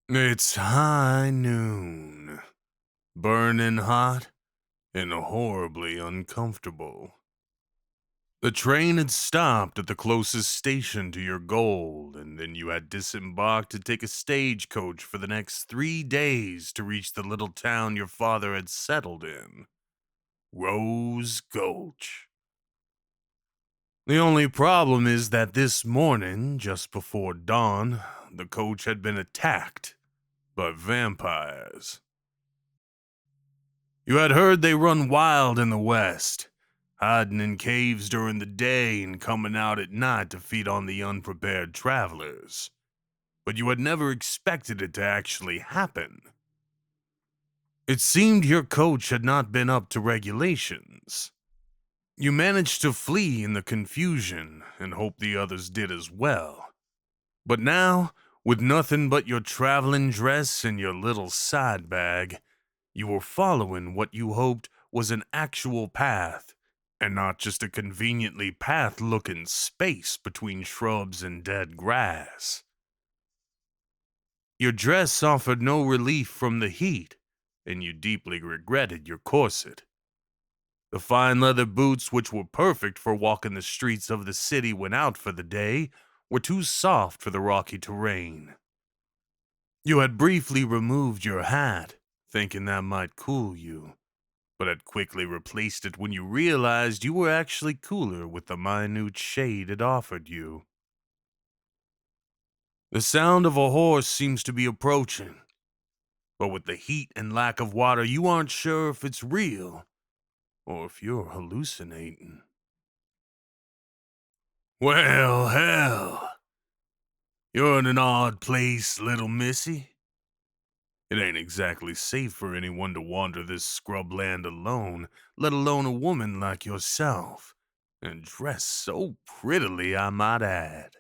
It's high noon, burning hot and horribly uncomfortable. The train had stopped at the closest station to your goal, and then you had disembarked to take a stagecoach for the next 3 days to reach the little town your father had settled in, Rose Gulch. The only problem is that this morning, just before dawn, the coach had been attacked by vampires. You had heard they run wild in the West, hiding in caves during the day and coming out at night to feed on the unprepared travelers. But you had never expected it to actually happen. It seemed your coach had not been up to regulations. You managed to flee in the confusion and hoped the others did as well. But now, with nothing but your traveling dress and your little side bag, you were following what you hoped was an actual path, and not just a conveniently path-looking space between shrubs and dead grass. Your dress offered no relief from the heat, and you deeply regretted your corset. The fine leather boots, which were perfect for walking the streets of the city when out for the day, were too soft for the rocky terrain. You had briefly removed your hat, thinking that might cool you, but had quickly replaced it when you realized you were actually cooler with the minute shade it offered you. The sound of a horse seems to be approaching, but with the heat and lack of water, you aren't sure if it's real or if you're hallucinating. Well, hell, you're in an odd place, little missy. It ain't exactly safe for anyone to wander this scrubland alone, let alone a woman like yourself, and dressed so prettily, I might add.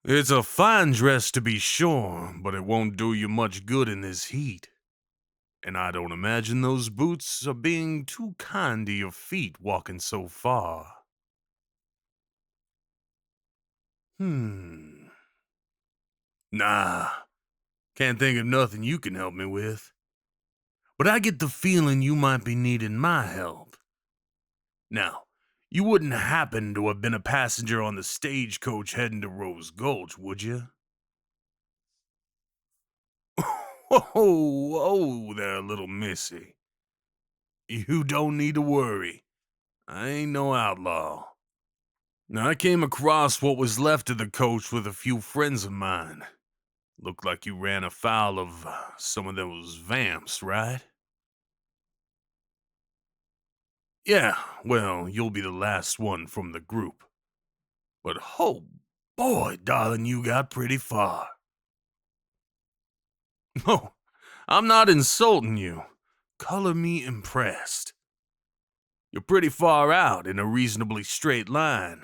It's a fine dress to be sure, but it won't do you much good in this heat. And I don't imagine those boots are being too kind to your feet walking so far. Hmm. Nah, can't think of nothing you can help me with. But I get the feeling you might be needing my help. Now, you wouldn't happen to have been a passenger on the stagecoach heading to Rose Gulch, would you? Oh, there, little missy. You don't need to worry. I ain't no outlaw. Now, I came across what was left of the coach with a few friends of mine. Looked like you ran afoul of some of those vamps, right? Yeah, well, you'll be the last one from the group. But oh boy, darling, you got pretty far. No, I'm not insulting you. Color me impressed. You're pretty far out in a reasonably straight line.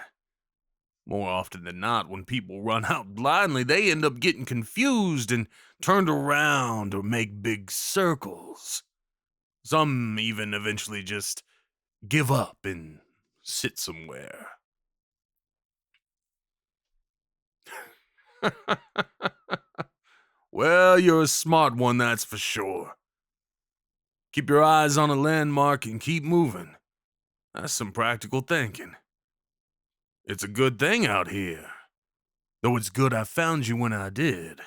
More often than not, when people run out blindly, they end up getting confused and turned around or make big circles. Some even eventually just give up and sit somewhere. Well, you're a smart one, that's for sure. Keep your eyes on a landmark and keep moving. That's some practical thinking. It's a good thing out here. Though it's good I found you when I did.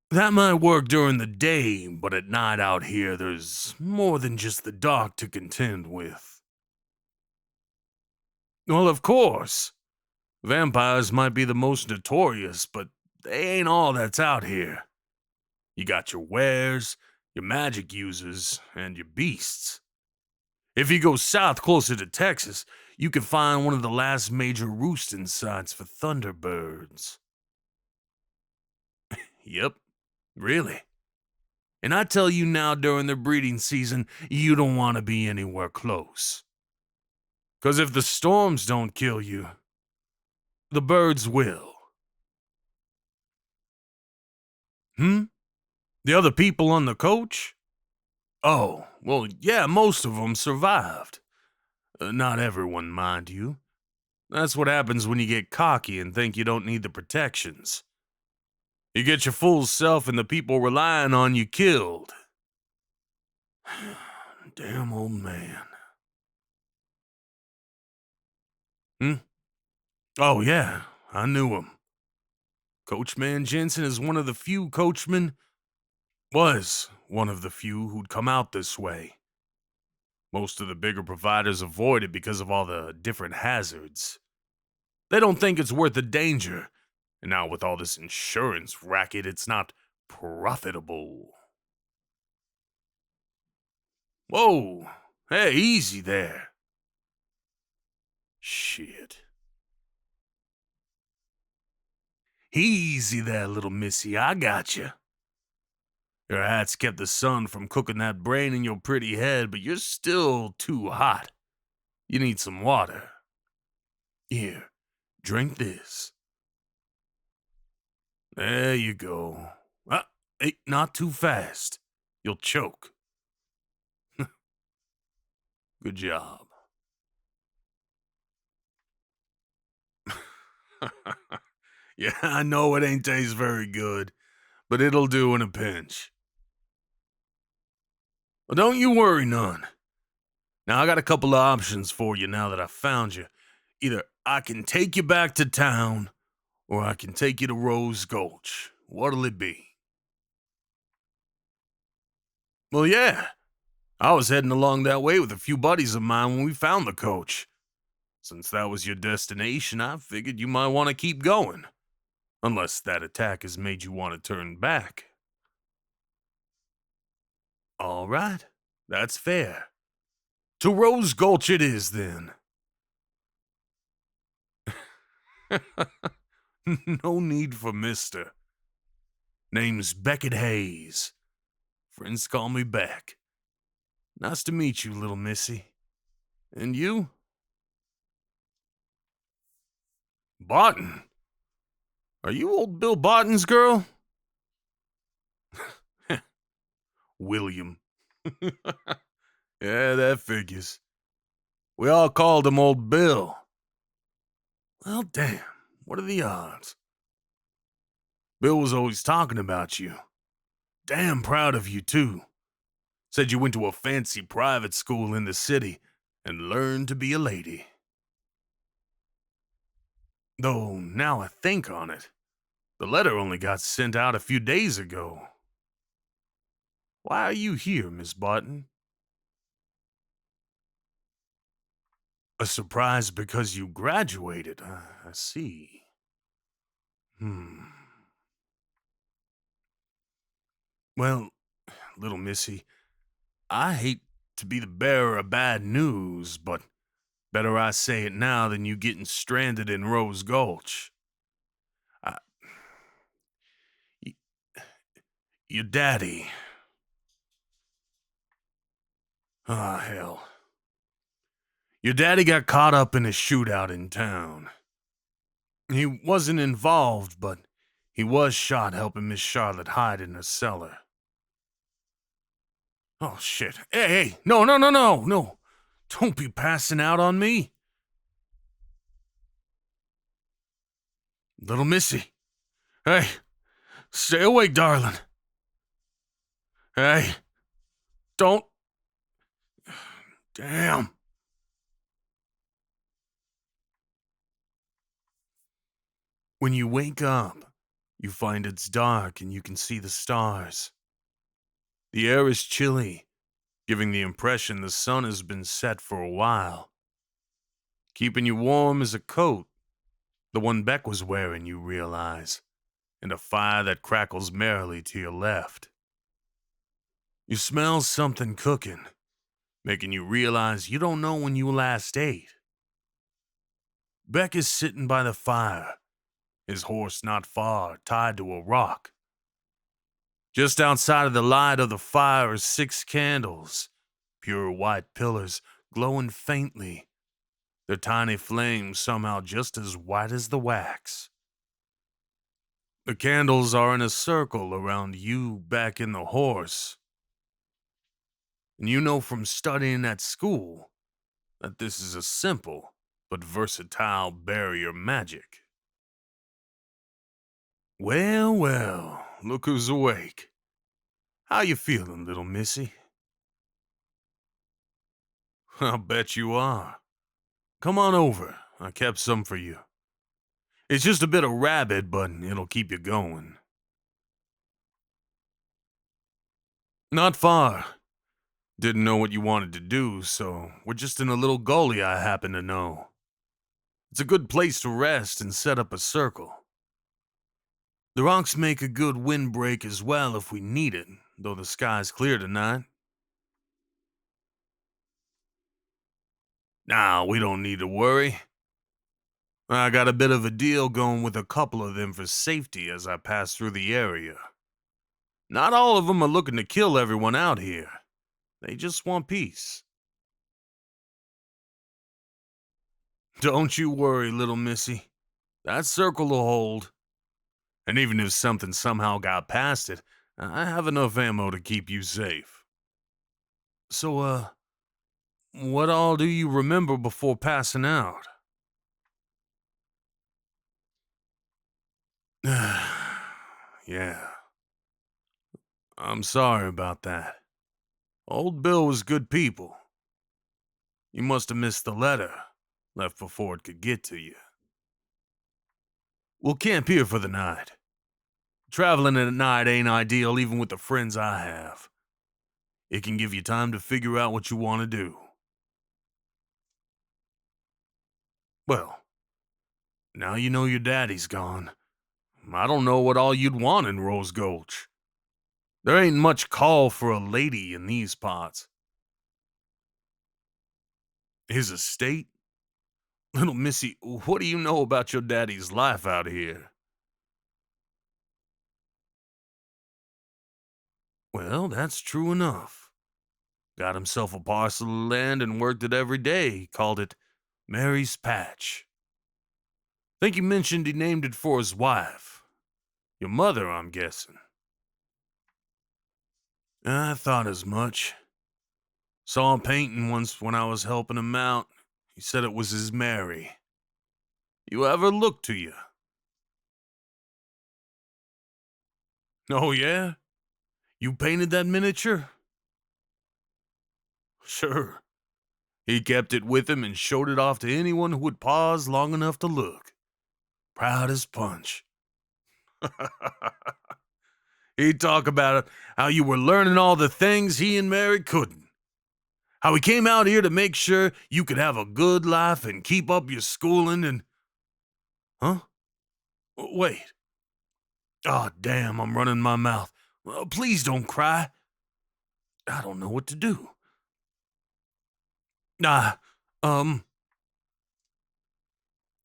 That might work during the day, but at night out here, there's more than just the dark to contend with. Well, of course. Vampires might be the most notorious, but they ain't all that's out here. You got your wares, your magic users, and your beasts. If you go south closer to Texas, you can find one of the last major roosting sites for thunderbirds. Yep, really. And I tell you now, during the breeding season, you don't want to be anywhere close. 'Cause if the storms don't kill you, the birds will. Hmm? The other people on the coach? Oh, well, yeah, most of them survived. Not everyone, mind you. That's what happens when you get cocky and think you don't need the protections. You get your full self and the people relying on you killed. Damn old man. Hmm? Oh, yeah, I knew him. Coachman Jensen is one of the few coachmen, was one of the few who'd come out this way. Most of the bigger providers avoid it because of all the different hazards. They don't think it's worth the danger. And now with all this insurance racket, it's not profitable. Whoa, hey, easy there. Shit. Easy there, little missy, I gotcha. Your hat's kept the sun from cooking that brain in your pretty head, but you're still too hot. You need some water. Here, drink this. There you go. Hey, not too fast. You'll choke. Good job. Yeah, I know it ain't taste very good, but it'll do in a pinch. Well, don't you worry none. Now, I got a couple of options for you now that I found you. Either I can take you back to town, or I can take you to Rose Gulch. What'll it be? Well, yeah. I was heading along that way with a few buddies of mine when we found the coach. Since that was your destination, I figured you might want to keep going. Unless that attack has made you want to turn back. All right, that's fair. To Rose Gulch it is, then. No need for mister. Name's Beckett Hayes. Friends call me Beck. Nice to meet you, little missy. And you? Barton? Are you old Bill Barton's girl? William. Yeah, that figures. We all called him Old Bill. Well, damn, what are the odds? Bill was always talking about you. Damn proud of you, too. Said you went to a fancy private school in the city and learned to be a lady. Though, now I think on it, the letter only got sent out a few days ago. Why are you here, Miss Barton? A surprise because you graduated, I see. Well, little missy, I hate to be the bearer of bad news, but better I say it now than you getting stranded in Rose Gulch. I, y- your daddy. Ah, hell. Your daddy got caught up in a shootout in town. He wasn't involved, but he was shot helping Miss Charlotte hide in her cellar. Oh, shit. Hey, no. Don't be passing out on me. Little missy. Hey, stay awake, darling. Hey, don't. Damn. When you wake up, you find it's dark and you can see the stars. The air is chilly, giving the impression the sun has been set for a while. Keeping you warm is a coat, the one Beck was wearing, you realize, and a fire that crackles merrily to your left. You smell something cooking, making you realize you don't know when you last ate. Beck is sitting by the fire, his horse not far, tied to a rock. Just outside of the light of the fire are 6 candles, pure white pillars glowing faintly, their tiny flames somehow just as white as the wax. The candles are in a circle around you back in the horse. And you know from studying at school that this is a simple but versatile barrier magic. Well, well, look who's awake. How you feeling, little missy? I'll bet you are. Come on over. I kept some for you. It's just a bit of rabbit, but it'll keep you going. Not far. Didn't know what you wanted to do, so we're just in a little gully I happen to know. It's a good place to rest and set up a circle. The rocks make a good windbreak as well if we need it, though the sky's clear tonight. Nah, we don't need to worry. I got a bit of a deal going with a couple of them for safety as I pass through the area. Not all of them are looking to kill everyone out here. They just want peace. Don't you worry, little missy. That circle will hold. And even if something somehow got past it, I have enough ammo to keep you safe. So, what all do you remember before passing out? Yeah. I'm sorry about that. Old Bill was good people. You must have missed the letter, left before it could get to you. We'll camp here for the night. Traveling at night ain't ideal even with the friends I have. It can give you time to figure out what you want to do. Well, now you know your daddy's gone. I don't know what all you'd want in Rose Gulch. There ain't much call for a lady in these parts. His estate? Little missy, what do you know about your daddy's life out here? Well, that's true enough. Got himself a parcel of land and worked it every day. Called it Mary's Patch. Think he mentioned he named it for his wife. Your mother, I'm guessing. I thought as much. Saw a painting once when I was helping him out. He said it was his Mary. You ever look to you? Oh, yeah? You painted that miniature? Sure. He kept it with him and showed it off to anyone who would pause long enough to look. Proud as punch. He'd talk about it, how you were learning all the things he and Mary couldn't. How he came out here to make sure you could have a good life and keep up your schooling and... Huh? Wait. Oh, damn, I'm running my mouth. Please don't cry. I don't know what to do. Nah,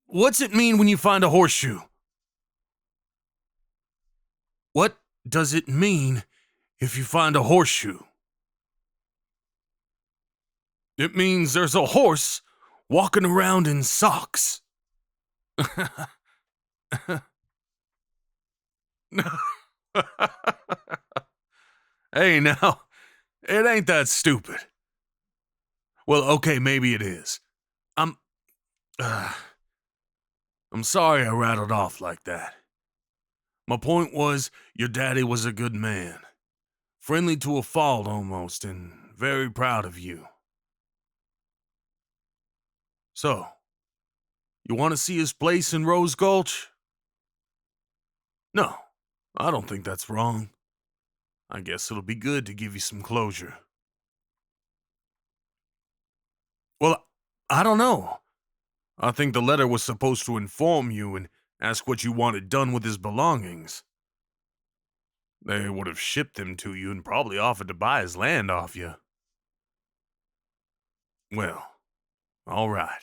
what's it mean when you find a horseshoe? What does it mean if you find a horseshoe? It means there's a horse walking around in socks. Hey, now, it ain't that stupid. Well, okay, maybe it is. I'm sorry I rattled off like that. My point was, your daddy was a good man. Friendly to a fault almost, and very proud of you. So, you want to see his place in Rose Gulch? No, I don't think that's wrong. I guess it'll be good to give you some closure. Well, I don't know. I think the letter was supposed to inform you and ask what you wanted done with his belongings. They would have shipped them to you and probably offered to buy his land off you. Well, all right.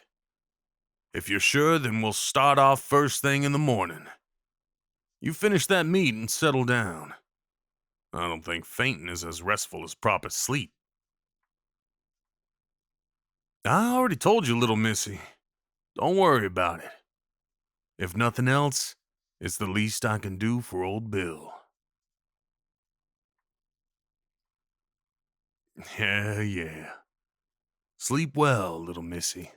If you're sure, then we'll start off first thing in the morning. You finish that meat and settle down. I don't think fainting is as restful as proper sleep. I already told you, little missy. Don't worry about it. If nothing else, it's the least I can do for old Bill. Yeah. Sleep well, little missy.